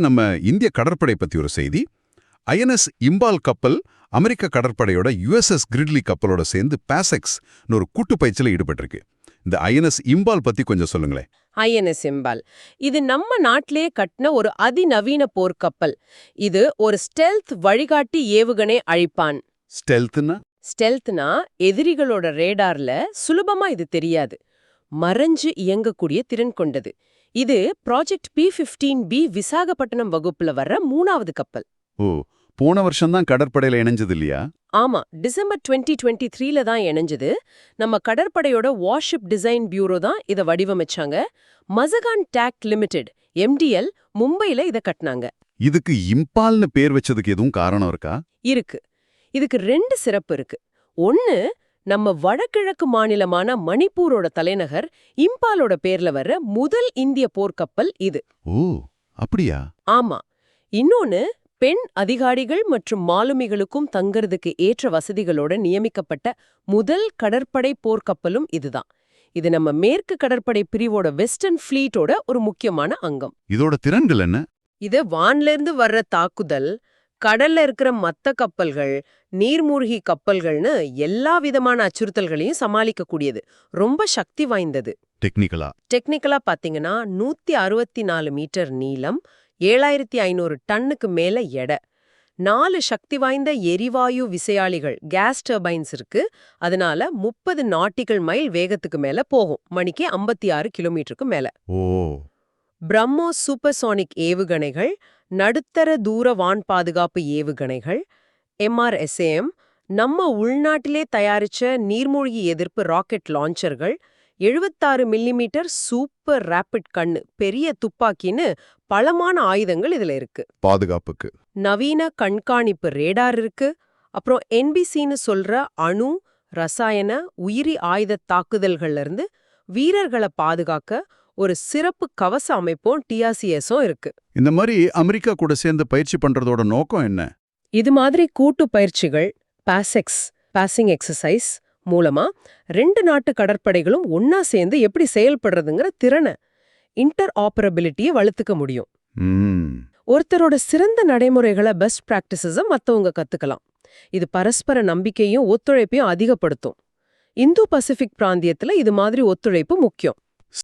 நம்ம இந்திய கடற்படை பத்தி ஒரு செய்தி. ஐஎன்எஸ் இம்பால் கப்பல் அமெரிக்க கடற்படையோட யுஎஸ்எஸ் கிரிட்லி கப்பலோட சேர்ந்து பாசெக்ஸ்னு ஒரு கூட்டு பயிற்சியில ஈடுபட்டிருக்கு. இந்த ஐஎன்எஸ் இம்பால் பத்தி கொஞ்சம் சொல்லுங்களேன். ஐஎன்எஸ் இம்பால் இது நம்ம நாட்டிலேயே கட்டின ஒரு அதிநவீன போர்க்கப்பல். இது ஒரு ஸ்டெல்த் வழிகாட்டி ஏவுகணை அழிப்பான். ஸ்டெல்த்னா ஸ்டெல்த்னா எதிரிகளோட ரேடார்ல சுலபமா இது தெரியாது, மறைஞ்சு இயங்கக்கூடிய திறன் கொண்டது. இது ப்ராஜெக்ட் P-15B விசாகப்பட்டினம் வகுப்புல வர்ற 3வது கப்பல். ஓ, போன வருஷம் தான் கடற்படையில இணைஞ்சது இல்லையா? ஆமா, டிசம்பர் 2023ல தான் இணைஞ்சது. நம்ம கடற்படையோட வார்ஷிப் டிசைன் பியூரோ தான் இதை வடிவமைச்சாங்க. மசகான் டேக் லிமிடெட் MDL மும்பைல இதை கட்டினாங்க. இதுக்கு இம்பால்னு பேர் வச்சதுக்கு எதுவும் காரணம் இருக்கா? இருக்கு. இதுக்கு 2 சிறப்பு இருக்கு. ஒன்னு, நம்ம வடகிழக்கு மாநிலமான மணிப்பூரோட தலைநகர் இம்பாலோட பேர்ல வர்ற முதல் இந்திய போர்க்கப்பல் இது. ஓ, அப்படியா? ஆமா. இன்னொன்னு, பெண் அதிகாரிகள் மற்றும் மாலுமிகளுக்கும் தங்கறதுக்கு ஏற்ற வசதிகளோட நியமிக்கப்பட்ட முதல் கடற்படை போர்க்கப்பலும் இதுதான். இது நம்ம மேற்கு கடற்படை பிரிவோட வெஸ்டர்ன் ஃப்ளீட்டோட ஒரு முக்கியமான அங்கம். இதோட திறன்கள் என்ன? இது வான்லேருந்து வர்ற தாக்குதல், கடல்ல இருக்கிற மத்த கப்பல்கள், நீர்மூழ்கி கப்பல்கள்னு எல்லா விதமான அச்சுறுத்தல்களையும் சமாளிக்கக்கூடியது. ரொம்ப சக்தி வாய்ந்தது. டெக்னிக்கலா பாத்தீங்கன்னா 164 மீட்டர் நீளம், 7500 டன்னுக்கு மேல எடை, 4 சக்தி வாய்ந்த எரிவாயு விசையாழிகள் கேஸ் டர்பைன்ஸ் இருக்கு. அதனால 30 நாட்டிக்கல் மைல் வேகத்துக்கு மேல போகும், மணிக்கு 56 கிலோமீட்டருக்கு மேல. ஓ, பிரம்மோஸ் சூப்பர்சோனிக் ஏவுகணைகள், நடுத்தர தூர வான் பாதுகாப்பு ஏவுகணைகள், MRSAM, நம்ம உள்நாட்டிலே தயாரிச்ச நீர்மூழ்கி எதிர்ப்பு ராக்கெட் லான்ச்சர்கள், 76 மில்லிமீட்டர் சூப்பர் ரேபிட் கண்ணு பெரிய துப்பாக்கின்னு பலமான ஆயுதங்கள் இதுல இருக்கு. பாதுகாப்புக்கு நவீன கண்காணிப்பு ரேடார் இருக்கு. அப்புறம் NBCன்னு சொல்ற அணு, ரசாயன, உயிரி ஆயுத தாக்குதல்கள்ல இருந்து வீரர்களை பாதுகாக்க ஒரு சிறப்பு கவச அமைப்பும் TRCSம் இருக்கு. இந்த மாதிரி அமெரிக்கா கூட சேர்ந்து பயிற்சி பண்றதோட நோக்கம் என்ன? இது மாதிரி கூட்டு பயிற்சிகள், பாசிங் எக்ஸசைஸ் மூலமா 2 நாட்டு கடற்படைகளும் ஒன்னா சேர்ந்து எப்படி செயல்படுறதுங்கிற திறனை, இன்டர் ஆப்பரபிலிட்டியை வளர்த்துக்க முடியும். ஒருத்தரோட சிறந்த நடைமுறைகளை, பெஸ்ட் பிராக்டிசஸை மத்தவங்க கத்துக்கலாம். இது பரஸ்பர நம்பிக்கையும் ஒத்துழைப்பையும் அதிகப்படுத்தும். இந்து பசிபிக் பிராந்தியத்துல இது மாதிரி ஒத்துழைப்பு முக்கியம்.